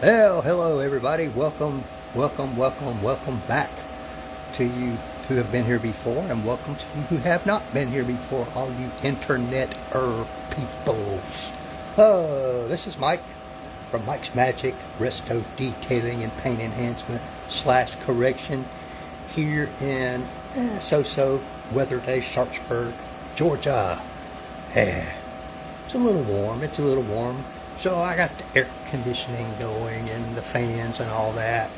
Well, hello everybody. Welcome back to you who have been here before, and welcome to you who have not been here before, all you internet-er peoples. Oh, this is Mike from Mike's Magic Resto Detailing and Paint Enhancement / Correction here in so-so weather day Sharpsburg, Georgia. It's a little warm. So I got the air conditioning going and the fans and all that.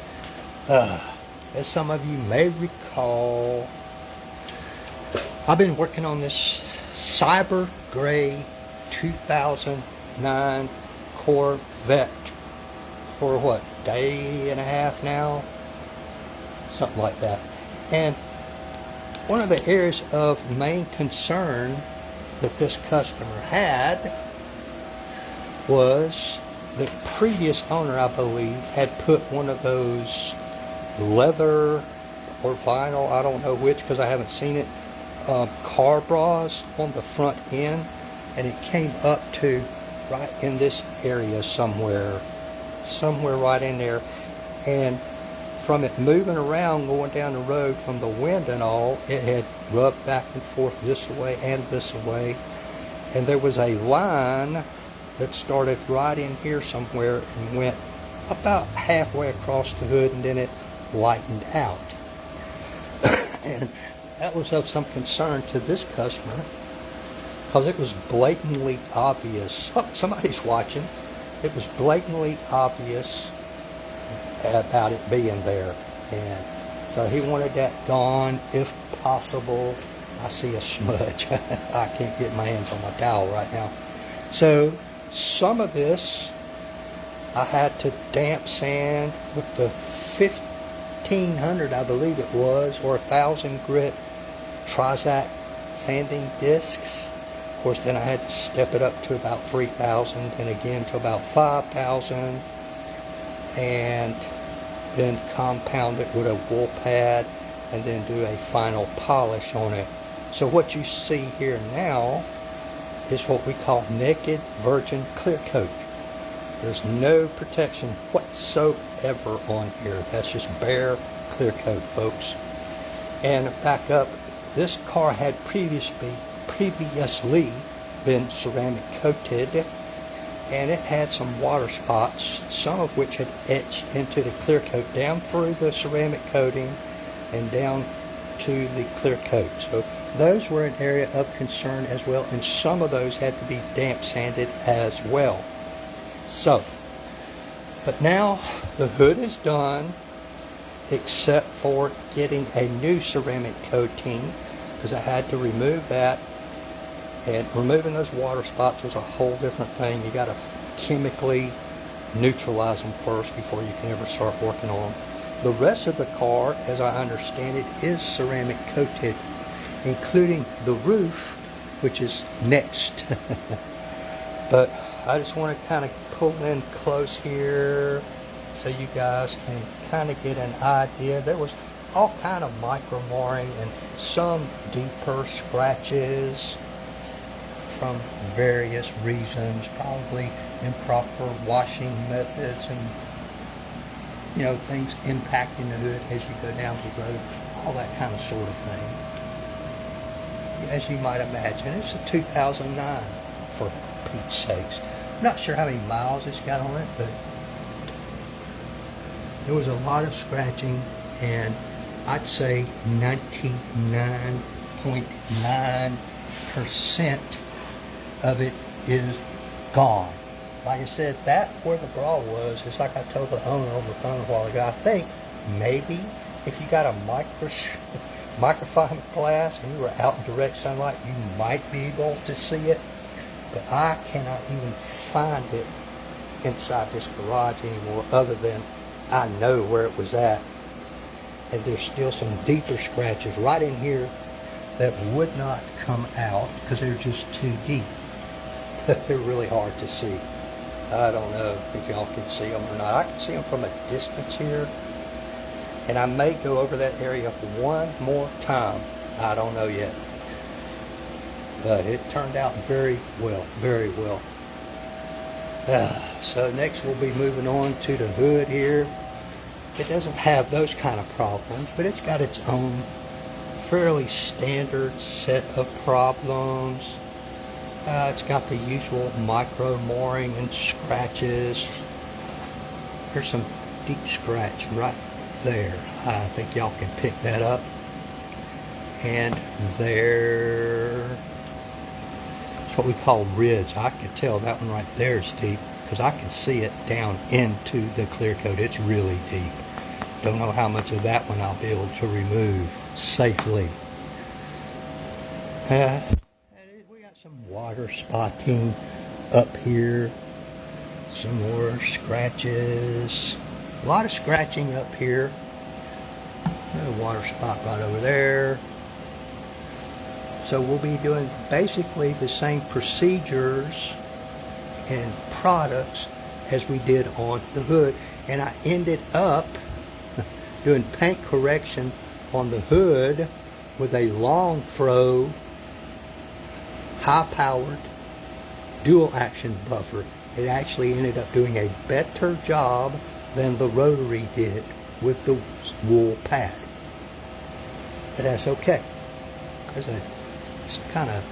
As some of you may recall, I've been working on this Cyber Gray 2009 Corvette for what, day and a half now? Something like that. And one of the areas of main concern that this customer had was the previous owner, I believe, had put one of those leather or vinyl, I don't know which because I haven't seen it, car bras on the front end, and it came up to right in this area somewhere right in there, and from it moving around going down the road from the wind and all, it had rubbed back and forth this way and this way, and there was a line that started right in here somewhere and went about halfway across the hood, and then it lightened out. And that was of some concern to this customer because it was blatantly obvious. Oh, somebody's watching. It was blatantly obvious about it being there, and so he wanted that gone if possible. I see a smudge. I can't get my hands on my towel right now. So some of this I had to damp sand with the 1500, I believe it was, or 1000 grit Trizac sanding discs. Of course, then I had to step it up to about 3000 and again to about 5000, and then compound it with a wool pad and then do a final polish on it. So what you see here now is what we call naked virgin clear coat. There's no protection whatsoever on here. That's just bare clear coat, folks. And back up, this car had previously been ceramic coated, and it had some water spots, some of which had etched into the clear coat down through the ceramic coating and down to the clear coat. So those were an area of concern as well, and some of those had to be damp sanded as well. So, but now the hood is done, except for getting a new ceramic coating, because I had to remove that, and removing those water spots was a whole different thing. You got to chemically neutralize them first before you can ever start working on them. The rest of the car, as I understand it, is ceramic coated, including the roof, which is next. But I just want to kind of pull in close here so you guys can kind of get an idea. There was all kind of micro marring and some deeper scratches from various reasons, probably improper washing methods and things impacting the hood as you go down the road, all that kind of sort of thing. As you might imagine, it's a 2009 for Pete's sakes. I'm not sure how many miles it's got on it, but there was a lot of scratching, and I'd say 99.9% of it is gone. Like I said, that where the bra was, it's like I told the owner on the phone a while ago, I think maybe if you got a microfiber glass and you were out in direct sunlight, you might be able to see it, but I cannot even find it inside this garage anymore, other than I know where it was at. And there's still some deeper scratches right in here that would not come out because they're just too deep. They're really hard to see. I don't know if y'all can see them or not. I can see them from a distance here, and I may go over that area one more time. I don't know yet, but it turned out very well, very well. So next we'll be moving on to the hood here. It doesn't have those kind of problems, but it's got its own fairly standard set of problems. It's got the usual micro mooring and scratches. There's some deep scratch right there. I think y'all can pick that up. And there's what we call ridge. I can tell that one right there is deep because I can see it down into the clear coat. It's really deep. Don't know how much of that one I'll be able to remove safely. We got some water spotting up here. Some more scratches. A lot of scratching up here. Another water spot right over there. So we'll be doing basically the same procedures and products as we did on the hood. And I ended up doing paint correction on the hood with a long throw, high powered, dual action buffer. It actually ended up doing a better job than the rotary did with the wool pad. But that's okay. There's a kind of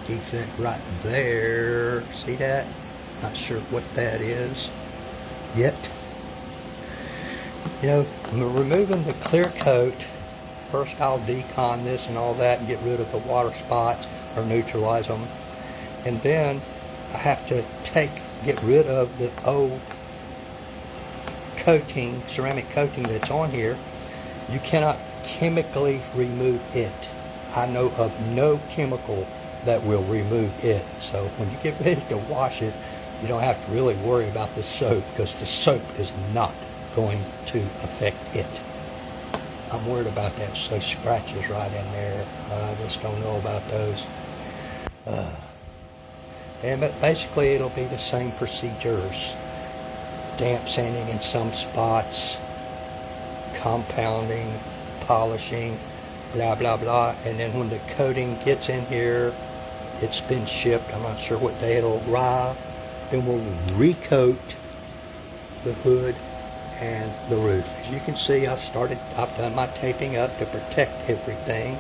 defect right there. See that? Not sure what that is yet. You know, I'm removing the clear coat. First I'll decon this and all that and get rid of the water spots or neutralize them. And then I have to get rid of the old coating, ceramic coating that's on here. You cannot chemically remove it. I know of no chemical that will remove it. So when you get ready to wash it, you don't have to really worry about the soap because the soap is not going to affect it. I'm worried about that. So scratches right in there. I just don't know about those. But basically it'll be the same procedures. Damp sanding in some spots, compounding, polishing, blah blah blah, and then when the coating gets in here, it's been shipped. I'm not sure what day it'll arrive. Then we'll recoat the hood and the roof. As you can see, I've done my taping up to protect everything.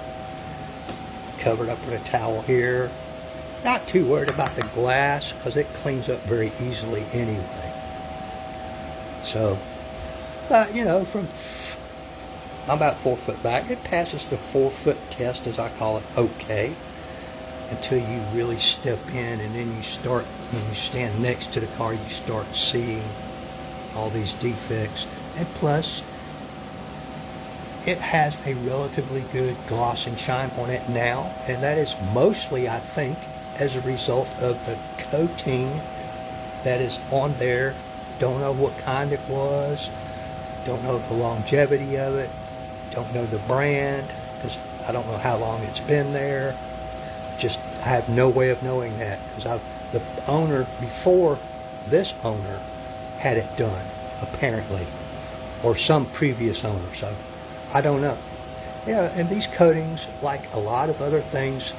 Covered up with a towel here. Not too worried about the glass because it cleans up very easily anyway. So, you know, I'm about 4 foot back. It passes the 4 foot test, as I call it, okay, until you really step in, and then you start, when you stand next to the car, you start seeing all these defects. And plus, it has a relatively good gloss and shine on it now, and that is mostly, I think, as a result of the coating that is on there. Don't know what kind it was, don't know the longevity of it, don't know the brand, because I don't know how long it's been there. Just, I have no way of knowing that, because the owner before this owner had it done, apparently, or some previous owner, so I don't know. Yeah, and these coatings, like a lot of other things,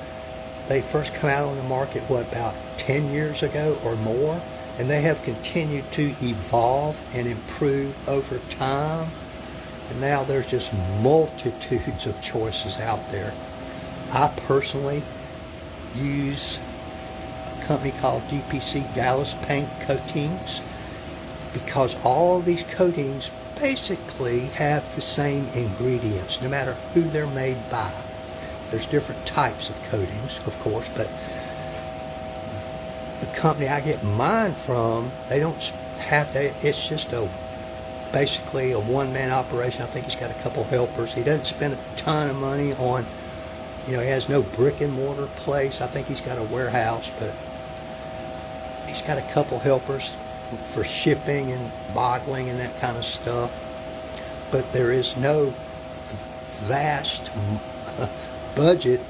they first come out on the market, what, about 10 years ago or more? And they have continued to evolve and improve over time. And now there's just multitudes of choices out there. I personally use a company called DPC Dallas Paint Coatings because all of these coatings basically have the same ingredients, no matter who they're made by. There's different types of coatings, of course, but the company I get mine from, they don't have that. It's just basically a one-man operation. I think he's got a couple helpers. He doesn't spend a ton of money on, he has no brick and mortar place. I think he's got a warehouse, but he's got a couple helpers for shipping and bottling and that kind of stuff. But there is no vast budget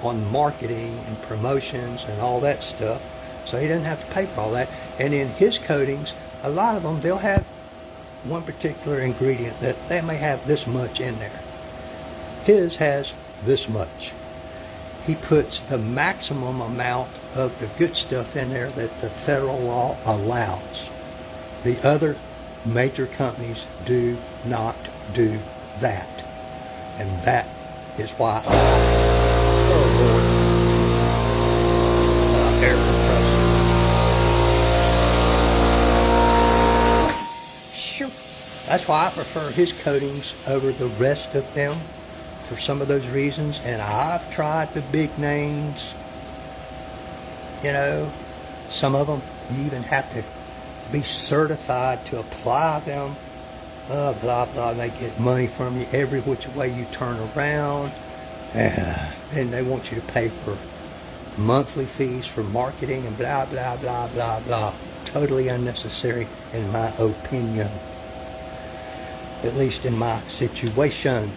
on marketing and promotions and all that stuff. So he doesn't have to pay for all that. And in his coatings, a lot of them, they'll have one particular ingredient that they may have this much in there. His has this much. He puts the maximum amount of the good stuff in there that the federal law allows. The other major companies do not do that. And that is why air compressor. Sure. That's why I prefer his coatings over the rest of them for some of those reasons. And I've tried the big names. You know, some of them you even have to be certified to apply them. Blah, blah. They get money from you every which way you turn around. And they want you to pay for monthly fees for marketing and blah, blah, blah, blah, blah. Totally unnecessary in my opinion. At least in my situation.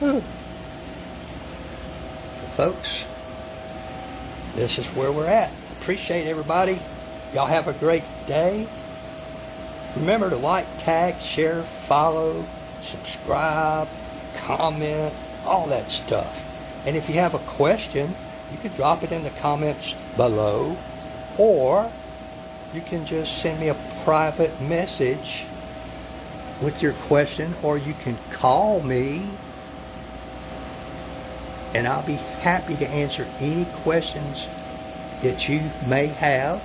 So folks, this is where we're at. Appreciate everybody. Y'all have a great day. Remember to like, tag, share, follow, subscribe, comment, all that stuff. And if you have a question, you can drop it in the comments below, or you can just send me a private message with your question, or you can call me and I'll be happy to answer any questions that you may have.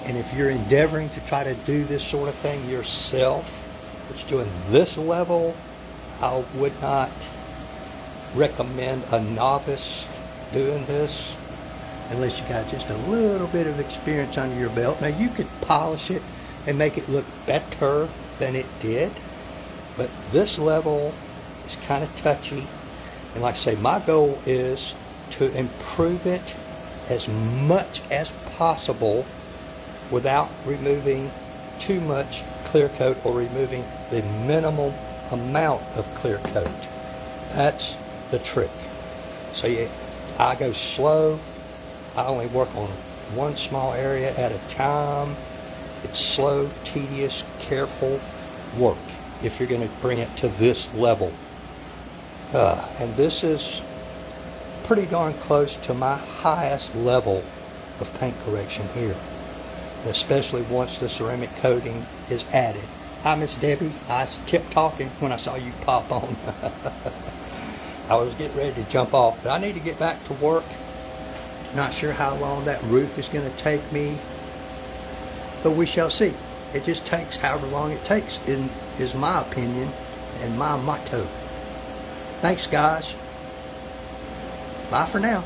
And if you're endeavoring to try to do this sort of thing yourself, which doing this level, I would not recommend a novice doing this unless you got just a little bit of experience under your belt. Now you could polish it and make it look better than it did, but this level is kind of touchy. And like I say, my goal is to improve it as much as possible without removing too much clear coat or removing the minimal amount of clear coat. That's the trick. So yeah, I go slow. I only work on one small area at a time. It's slow, tedious, careful work if you're going to bring it to this level. And this is pretty darn close to my highest level of paint correction here, especially once the ceramic coating is added. Hi, Miss Debbie. I kept talking when I saw you pop on. I was getting ready to jump off, but I need to get back to work. Not sure how long that roof is going to take me, but we shall see. It just takes however long it takes, is my opinion and my motto. Thanks, guys. Bye for now.